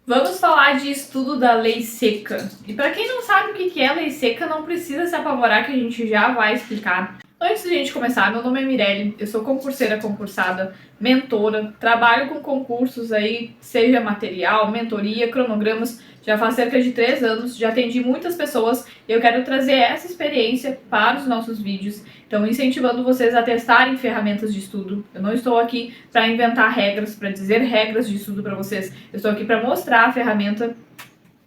Vamos falar de estudo da lei seca. E para quem não sabe o que é lei seca, não precisa se apavorar que a gente já vai explicar. Antes de a gente começar, meu nome é Mirelle, eu sou concurseira concursada, mentora, trabalho com concursos aí, seja material, mentoria, cronogramas, já faz cerca de 3 anos, já atendi muitas pessoas e eu quero trazer essa experiência para os nossos vídeos. Então, incentivando vocês a testarem ferramentas de estudo. Eu não estou aqui para inventar regras, para dizer regras de estudo para vocês. Eu estou aqui para mostrar a ferramenta,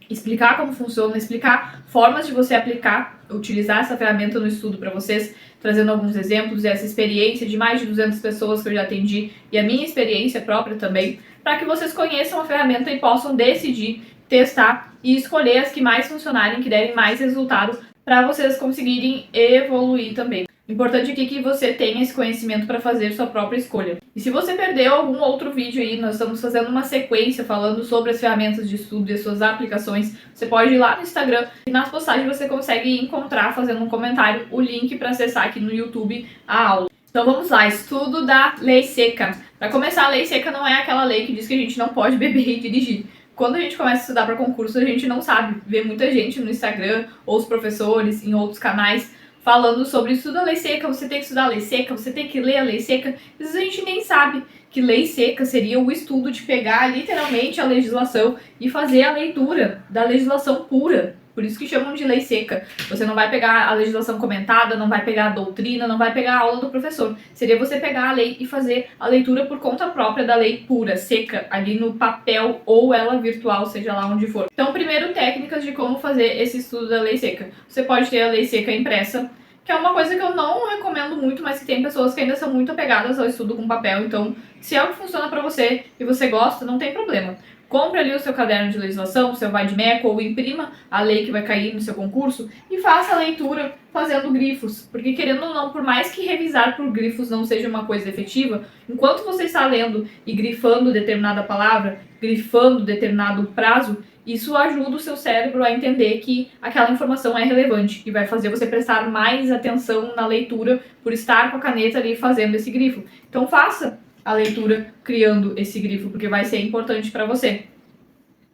explicar como funciona, explicar formas de você aplicar, utilizar essa ferramenta no estudo para vocês, trazendo alguns exemplos e essa experiência de mais de 200 pessoas que eu já atendi e a minha experiência própria também, para que vocês conheçam a ferramenta e possam decidir, testar e escolher as que mais funcionarem, que derem mais resultado, para vocês conseguirem evoluir também. Importante aqui que você tenha esse conhecimento para fazer sua própria escolha. E se você perdeu algum outro vídeo aí, nós estamos fazendo uma sequência falando sobre as ferramentas de estudo e as suas aplicações. Você pode ir lá no Instagram e nas postagens você consegue encontrar, fazendo um comentário, o link para acessar aqui no YouTube a aula. Então vamos lá, estudo da lei seca. Para começar, a lei seca não é aquela lei que diz que a gente não pode beber e dirigir. Quando a gente começa a estudar para concurso, a gente não sabe. Vê muita gente no Instagram, ou os professores em outros canais, falando sobre estudo da lei seca, você tem que estudar a lei seca, você tem que ler a lei seca. Às vezes a gente nem sabe que lei seca seria o estudo de pegar literalmente a legislação e fazer a leitura da legislação pura. Por isso que chamam de lei seca. Você não vai pegar a legislação comentada, não vai pegar a doutrina, não vai pegar a aula do professor. Seria você pegar a lei e fazer a leitura por conta própria da lei pura, seca, ali no papel ou ela virtual, seja lá onde for. Então, primeiro, técnicas de como fazer esse estudo da lei seca. Você pode ter a lei seca impressa, que é uma coisa que eu não recomendo muito, mas que tem pessoas que ainda são muito apegadas ao estudo com papel. Então, se é o que funciona pra você e você gosta, não tem problema. Compre ali o seu caderno de legislação, o seu vade-mecum, ou imprima a lei que vai cair no seu concurso e faça a leitura fazendo grifos. Porque, querendo ou não, por mais que revisar por grifos não seja uma coisa efetiva, enquanto você está lendo e grifando determinada palavra, grifando determinado prazo, isso ajuda o seu cérebro a entender que aquela informação é relevante e vai fazer você prestar mais atenção na leitura por estar com a caneta ali fazendo esse grifo. Então faça a leitura criando esse grifo, porque vai ser importante para você.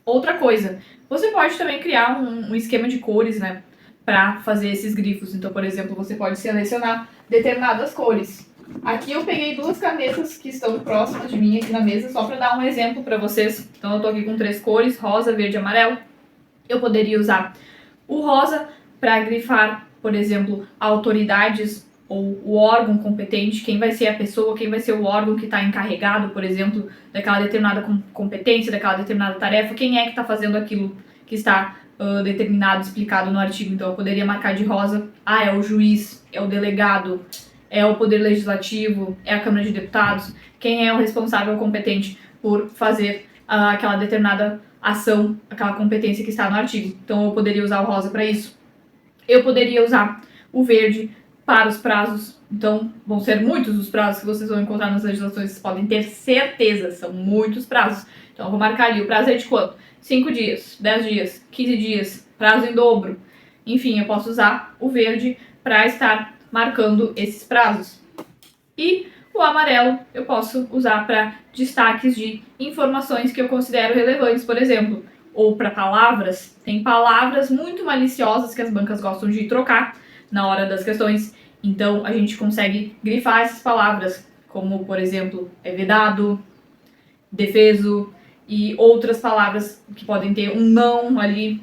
Outra coisa, você pode também criar um esquema de cores, né, para fazer esses grifos. Então, por exemplo, você pode selecionar determinadas cores. Aqui eu peguei 2 canetas que estão próximas de mim aqui na mesa, só para dar um exemplo para vocês. Então eu tô aqui com 3 cores, rosa, verde e amarelo. Eu poderia usar o rosa para grifar, por exemplo, autoridades ou o órgão competente, quem vai ser a pessoa, quem vai ser o órgão que está encarregado, por exemplo, daquela determinada competência, daquela determinada tarefa, quem é que está fazendo aquilo que está determinado, explicado no artigo. Então eu poderia marcar de rosa, é o juiz, é o delegado, é o Poder Legislativo, é a Câmara de Deputados, quem é o responsável competente por fazer aquela determinada ação, aquela competência que está no artigo. Então eu poderia usar o rosa para isso. Eu poderia usar o verde para os prazos. Então vão ser muitos os prazos que vocês vão encontrar nas legislações, vocês podem ter certeza, são muitos prazos. Então eu vou marcar ali, o prazo é de quanto? 5 dias, 10 dias, 15 dias, prazo em dobro. Enfim, eu posso usar o verde para estar marcando esses prazos. E o amarelo eu posso usar para destaques de informações que eu considero relevantes, por exemplo, ou para palavras. Tem palavras muito maliciosas que as bancas gostam de trocar na hora das questões, então a gente consegue grifar essas palavras, como, por exemplo, é vedado, defeso e outras palavras que podem ter um não ali,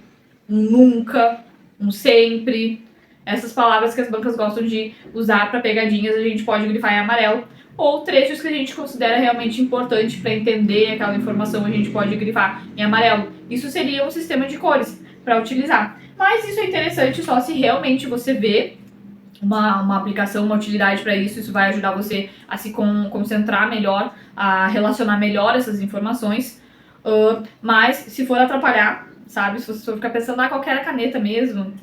um nunca, um sempre. Essas palavras que as bancas gostam de usar para pegadinhas, a gente pode grifar em amarelo. Ou trechos que a gente considera realmente importante para entender aquela informação, a gente pode grifar em amarelo. Isso seria um sistema de cores para utilizar. Mas isso é interessante só se realmente você vê uma aplicação, uma utilidade para isso. Isso vai ajudar você a se concentrar melhor, a relacionar melhor essas informações. Mas se for atrapalhar, sabe? Se você for ficar pensando, qual que era a caneta mesmo?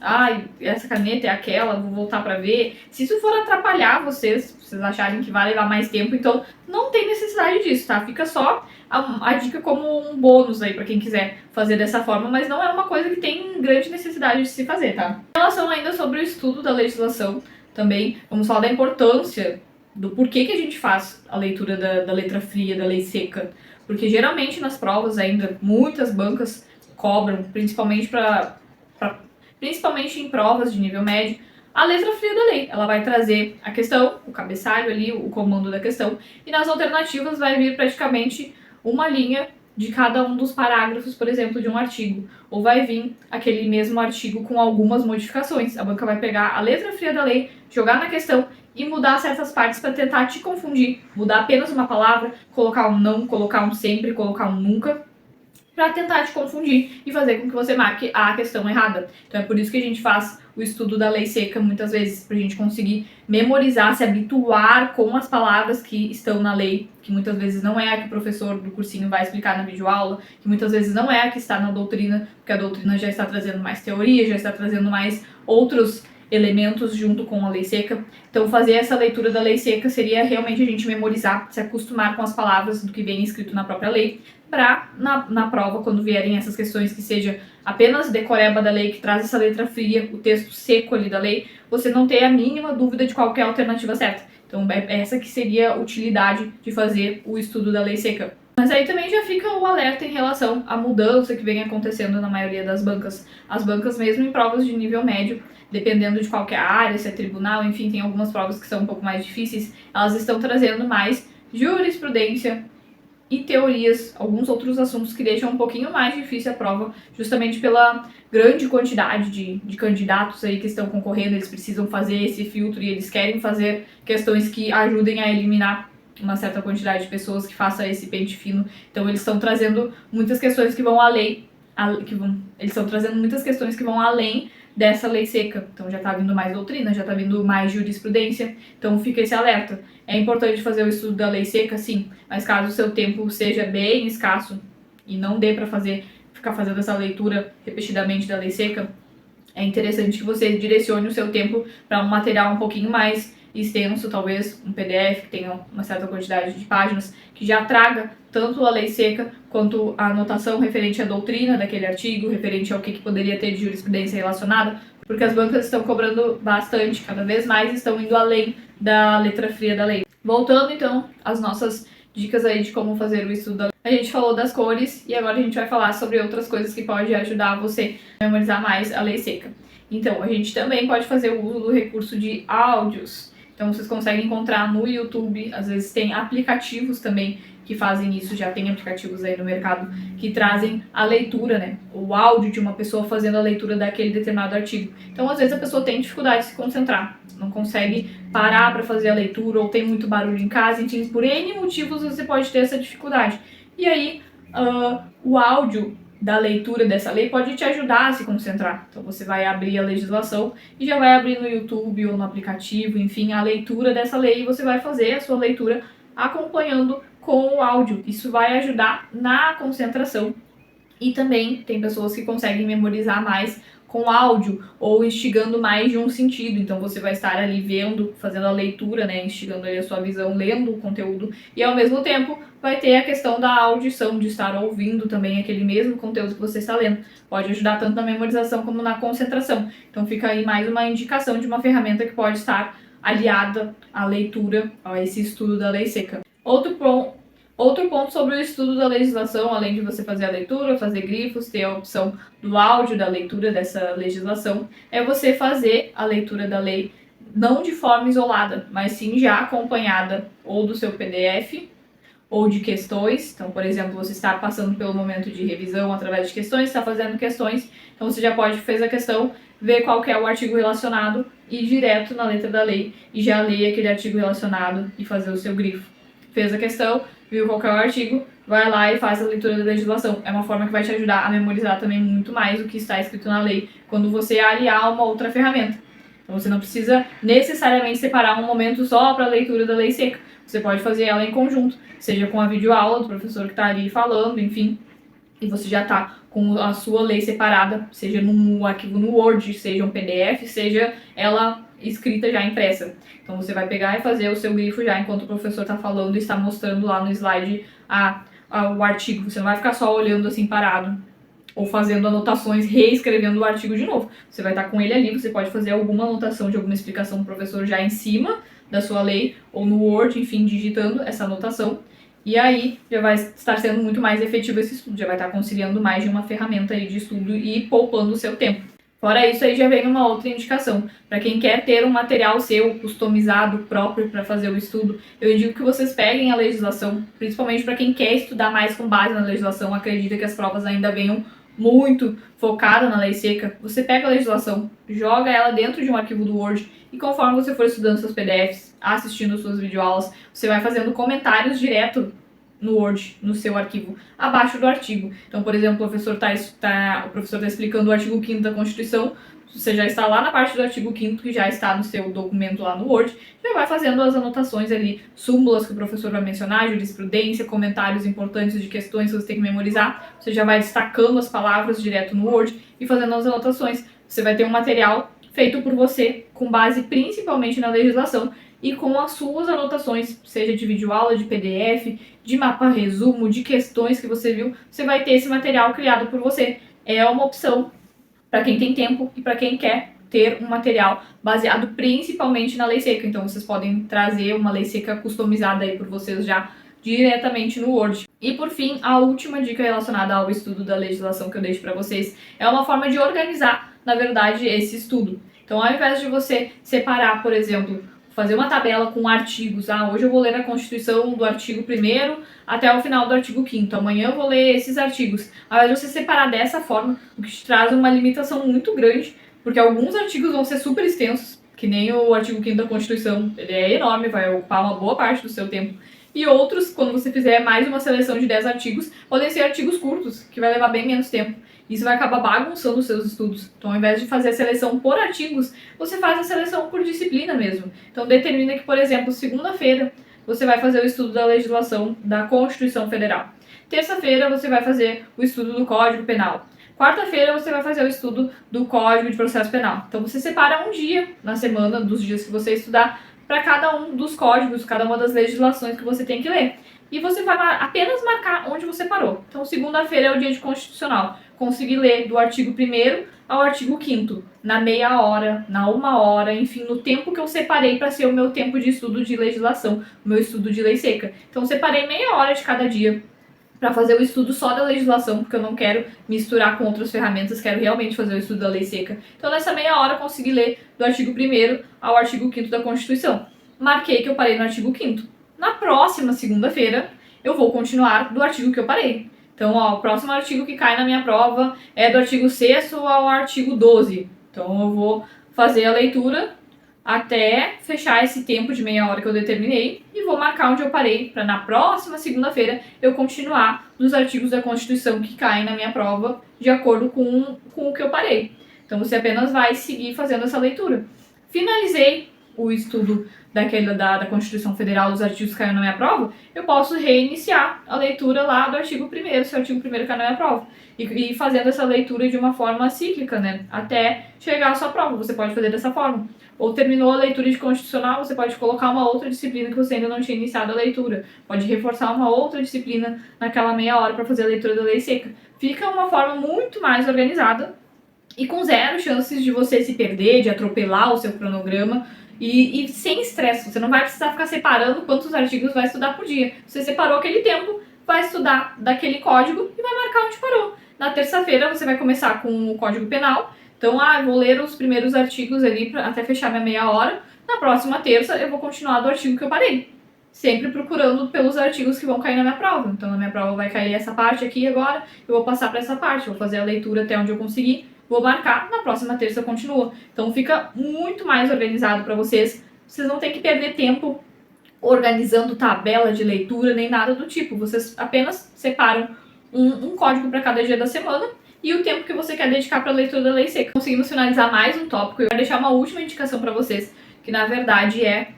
Essa caneta é aquela, vou voltar pra ver. Se isso for atrapalhar vocês acharem que vai levar mais tempo, então não tem necessidade disso, tá? Fica só a dica como um bônus aí pra quem quiser fazer dessa forma, mas não é uma coisa que tem grande necessidade de se fazer, tá? Em relação ainda sobre o estudo da legislação, também vamos falar da importância do porquê que a gente faz a leitura da letra fria, da lei seca. Porque geralmente nas provas ainda muitas bancas cobram, principalmente em provas de nível médio, a letra fria da lei. Ela vai trazer a questão, o cabeçalho ali, o comando da questão, e nas alternativas vai vir praticamente uma linha de cada um dos parágrafos, por exemplo, de um artigo. Ou vai vir aquele mesmo artigo com algumas modificações. A banca vai pegar a letra fria da lei, jogar na questão e mudar certas partes para tentar te confundir. Mudar apenas uma palavra, colocar um não, colocar um sempre, colocar um nunca, para tentar te confundir e fazer com que você marque a questão errada. Então é por isso que a gente faz o estudo da lei seca muitas vezes, para a gente conseguir memorizar, se habituar com as palavras que estão na lei, que muitas vezes não é a que o professor do cursinho vai explicar na videoaula, que muitas vezes não é a que está na doutrina, porque a doutrina já está trazendo mais teoria, já está trazendo mais outros elementos junto com a lei seca. Então fazer essa leitura da lei seca seria realmente a gente memorizar, se acostumar com as palavras do que vem escrito na própria lei, para na prova, quando vierem essas questões que seja apenas decoreba da lei, que traz essa letra fria, o texto seco ali da lei, você não ter a mínima dúvida de qualquer alternativa certa. Então essa que seria a utilidade de fazer o estudo da lei seca. Mas aí também já fica o alerta em relação à mudança que vem acontecendo na maioria das bancas. As bancas, mesmo em provas de nível médio, dependendo de qualquer área, se é tribunal, enfim, tem algumas provas que são um pouco mais difíceis, elas estão trazendo mais jurisprudência e teorias, alguns outros assuntos que deixam um pouquinho mais difícil a prova, justamente pela grande quantidade de candidatos aí que estão concorrendo. Eles precisam fazer esse filtro e eles querem fazer questões que ajudem a eliminar uma certa quantidade de pessoas, que faça esse pente fino. Então eles estão trazendo muitas questões que vão além, eles estão trazendo muitas questões que vão além dessa lei seca. Então já está vindo mais doutrina, já está vindo mais jurisprudência, então fica esse alerta. É importante fazer o estudo da lei seca, sim, mas caso o seu tempo seja bem escasso e não dê para ficar fazendo essa leitura repetidamente da lei seca, é interessante que você direcione o seu tempo para um material um pouquinho mais extenso, talvez um PDF que tenha uma certa quantidade de páginas, que já traga tanto a lei seca quanto a anotação referente à doutrina daquele artigo, referente ao que poderia ter de jurisprudência relacionada, porque as bancas estão cobrando bastante, cada vez mais estão indo além da letra fria da lei. Voltando então às nossas dicas aí de como fazer o estudo da lei. A gente falou das cores e agora a gente vai falar sobre outras coisas que podem ajudar você a memorizar mais a lei seca. Então, a gente também pode fazer o uso do recurso de áudios. Então vocês conseguem encontrar no YouTube, às vezes tem aplicativos também que fazem isso, já tem aplicativos aí no mercado que trazem a leitura, né? O áudio de uma pessoa fazendo a leitura daquele determinado artigo. Então às vezes a pessoa tem dificuldade de se concentrar, não consegue parar para fazer a leitura ou tem muito barulho em casa, enfim, por N motivos você pode ter essa dificuldade. E aí o áudio da leitura dessa lei pode te ajudar a se concentrar. Então você vai abrir a legislação e já vai abrir no YouTube ou no aplicativo, enfim, a leitura dessa lei e você vai fazer a sua leitura acompanhando com o áudio. Isso vai ajudar na concentração. E também tem pessoas que conseguem memorizar mais com áudio ou instigando mais de um sentido. Então você vai estar ali vendo, fazendo a leitura, né, instigando ali a sua visão, lendo o conteúdo e ao mesmo tempo vai ter a questão da audição, de estar ouvindo também aquele mesmo conteúdo que você está lendo. Pode ajudar tanto na memorização como na concentração. Então fica aí mais uma indicação de uma ferramenta que pode estar aliada à leitura, a esse estudo da lei seca. Outro ponto sobre o estudo da legislação, além de você fazer a leitura, fazer grifos, ter a opção do áudio da leitura dessa legislação, é você fazer a leitura da lei não de forma isolada, mas sim já acompanhada ou do seu PDF ou de questões. Então, por exemplo, você está passando pelo momento de revisão através de questões, está fazendo questões, então você já pode fazer a questão, ver qual que é o artigo relacionado, ir direto na letra da lei e já ler aquele artigo relacionado e fazer o seu grifo. Fez a questão, viu qual que é o artigo, vai lá e faz a leitura da legislação. É uma forma que vai te ajudar a memorizar também muito mais o que está escrito na lei, quando você aliar uma outra ferramenta. Então você não precisa necessariamente separar um momento só para a leitura da lei seca. Você pode fazer ela em conjunto, seja com a videoaula do professor que está ali falando, enfim, e você já está com a sua lei separada, seja num arquivo no Word, seja um PDF, seja ela escrita já impressa. Então você vai pegar e fazer o seu grifo já enquanto o professor está falando e está mostrando lá no slide o artigo. Você não vai ficar só olhando assim parado ou fazendo anotações, reescrevendo o artigo de novo. Você vai estar com ele ali, você pode fazer alguma anotação de alguma explicação do professor já em cima da sua lei ou no Word, enfim, digitando essa anotação E aí já vai estar sendo muito mais efetivo esse estudo, já vai estar conciliando mais de uma ferramenta aí de estudo e poupando o seu tempo. Fora isso, aí já vem uma outra indicação. Para quem quer ter um material seu customizado, próprio para fazer o estudo, eu indico que vocês peguem a legislação, principalmente para quem quer estudar mais com base na legislação, acredita que as provas ainda venham muito focada na lei seca. Você pega a legislação, joga ela dentro de um arquivo do Word e conforme você for estudando seus PDFs, assistindo suas videoaulas, você vai fazendo comentários direto no Word, no seu arquivo, abaixo do artigo. Então, por exemplo, o professor está explicando o artigo 5º da Constituição, você já está lá na parte do artigo 5º, que já está no seu documento lá no Word, já vai fazendo as anotações ali, súmulas que o professor vai mencionar, jurisprudência, comentários importantes de questões que você tem que memorizar, você já vai destacando as palavras direto no Word e fazendo as anotações. Você vai ter um material feito por você, com base principalmente na legislação, e com as suas anotações, seja de videoaula, de PDF, de mapa resumo, de questões que você viu, você vai ter esse material criado por você. É uma opção para quem tem tempo e para quem quer ter um material baseado principalmente na lei seca. Então vocês podem trazer uma lei seca customizada aí por vocês já diretamente no Word. E por fim, a última dica relacionada ao estudo da legislação que eu deixo para vocês é uma forma de organizar, na verdade, esse estudo. Então, ao invés de você separar, por exemplo, fazer uma tabela com artigos. Hoje eu vou ler a Constituição do artigo 1º até o final do artigo 5º. Amanhã eu vou ler esses artigos. Ao invés de você separar dessa forma, o que te traz uma limitação muito grande, porque alguns artigos vão ser super extensos, que nem o artigo 5º da Constituição. Ele é enorme, vai ocupar uma boa parte do seu tempo. E outros, quando você fizer mais uma seleção de 10 artigos, podem ser artigos curtos, que vai levar bem menos tempo. Isso vai acabar bagunçando os seus estudos. Então, ao invés de fazer a seleção por artigos, você faz a seleção por disciplina mesmo. Então, determina que, por exemplo, segunda-feira você vai fazer o estudo da legislação da Constituição Federal. Terça-feira você vai fazer o estudo do Código Penal. Quarta-feira você vai fazer o estudo do Código de Processo Penal. Então, você separa um dia na semana, dos dias que você estudar, para cada um dos códigos, cada uma das legislações que você tem que ler. E você vai apenas marcar onde você parou. Então, segunda-feira é o dia de Constitucional. Consegui ler do artigo 1º ao artigo 5º, na meia hora, na 1 hora, enfim, no tempo que eu separei para ser o meu tempo de estudo de legislação, o meu estudo de lei seca. Então, separei meia hora de cada dia para fazer o estudo só da legislação, porque eu não quero misturar com outras ferramentas, quero realmente fazer o estudo da lei seca. Então, nessa meia hora, eu consegui ler do artigo 1º ao artigo 5º da Constituição. Marquei que eu parei no artigo 5º. Na próxima segunda-feira, eu vou continuar do artigo que eu parei. Então, o próximo artigo que cai na minha prova é do artigo 6º ao artigo 12. Então, eu vou fazer a leitura até fechar esse tempo de meia hora que eu determinei e vou marcar onde eu parei para na próxima segunda-feira eu continuar dos artigos da Constituição que caem na minha prova de acordo com o que eu parei. Então, você apenas vai seguir fazendo essa leitura. Finalizei o estudo da Constituição Federal, dos artigos que caiu na minha prova, eu posso reiniciar a leitura lá do artigo 1º, se o artigo 1º caiu na minha prova. E fazendo essa leitura de uma forma cíclica, né? Até chegar à sua prova. Você pode fazer dessa forma. Ou terminou a leitura de Constitucional, você pode colocar uma outra disciplina que você ainda não tinha iniciado a leitura. Pode reforçar uma outra disciplina naquela meia hora para fazer a leitura da lei seca. Fica uma forma muito mais organizada e com zero chances de você se perder, de atropelar o seu cronograma. E sem estresse, você não vai precisar ficar separando quantos artigos vai estudar por dia. Você separou aquele tempo, vai estudar daquele código e vai marcar onde parou. Na terça-feira você vai começar com o Código Penal. Então, vou ler os primeiros artigos ali até fechar minha meia hora. Na próxima terça eu vou continuar do artigo que eu parei. Sempre procurando pelos artigos que vão cair na minha prova. Então, na minha prova vai cair essa parte aqui agora, eu vou passar para essa parte, vou fazer a leitura até onde eu conseguir. Vou marcar, na próxima terça continua. Então fica muito mais organizado para vocês. Vocês não têm que perder tempo organizando tabela de leitura, nem nada do tipo. Vocês apenas separam um código para cada dia da semana e o tempo que você quer dedicar para a leitura da lei seca. Conseguimos finalizar mais um tópico. Eu quero deixar uma última indicação para vocês, que na verdade é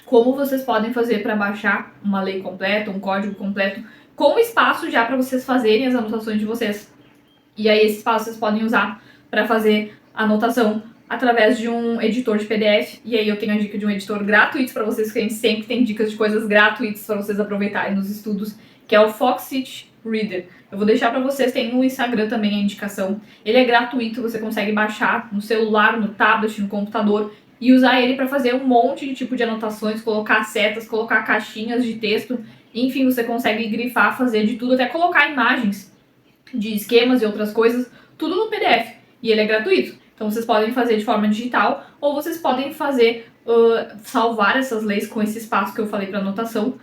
como vocês podem fazer para baixar uma lei completa, um código completo, com espaço já para vocês fazerem as anotações de vocês. E aí esse espaço vocês podem usar para fazer anotação através de um editor de PDF. E aí eu tenho a dica de um editor gratuito para vocês, que a gente sempre tem dicas de coisas gratuitas para vocês aproveitarem nos estudos, que é o Foxit Reader. Eu vou deixar para vocês, tem no Instagram também a indicação. Ele é gratuito, você consegue baixar no celular, no tablet, no computador e usar ele para fazer um monte de tipo de anotações, colocar setas, colocar caixinhas de texto. Enfim, você consegue grifar, fazer de tudo, até colocar imagens de esquemas e outras coisas, tudo no PDF. E ele é gratuito. Então vocês podem fazer de forma digital ou vocês podem fazer, salvar essas leis com esse espaço que eu falei para anotação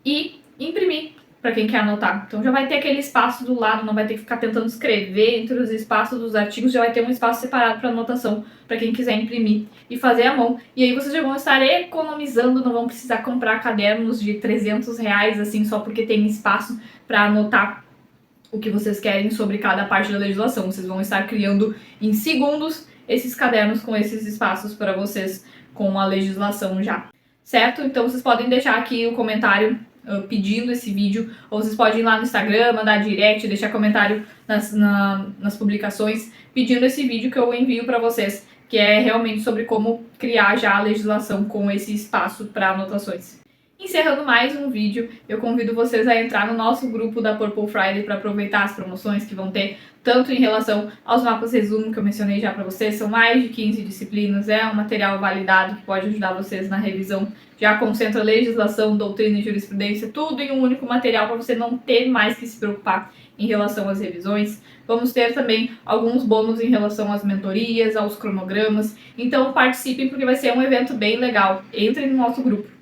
e imprimir para quem quer anotar. Então já vai ter aquele espaço do lado, não vai ter que ficar tentando escrever entre os espaços dos artigos, já vai ter um espaço separado para anotação para quem quiser imprimir e fazer à mão. E aí vocês já vão estar economizando, não vão precisar comprar cadernos de R$300 assim só porque tem espaço para anotar o que vocês querem sobre cada parte da legislação. Vocês vão estar criando em segundos esses cadernos com esses espaços para vocês com a legislação já, certo? Então vocês podem deixar aqui o comentário pedindo esse vídeo, ou vocês podem ir lá no Instagram, mandar direct, deixar comentário nas publicações pedindo esse vídeo que eu envio para vocês, que é realmente sobre como criar já a legislação com esse espaço para anotações. Encerrando mais um vídeo, eu convido vocês a entrar no nosso grupo da Purple Friday para aproveitar as promoções que vão ter, tanto em relação aos mapas resumo que eu mencionei já para vocês, são mais de 15 disciplinas, é um material validado que pode ajudar vocês na revisão, já concentra legislação, doutrina e jurisprudência, tudo em um único material para você não ter mais que se preocupar em relação às revisões. Vamos ter também alguns bônus em relação às mentorias, aos cronogramas, então participem porque vai ser um evento bem legal, entrem no nosso grupo.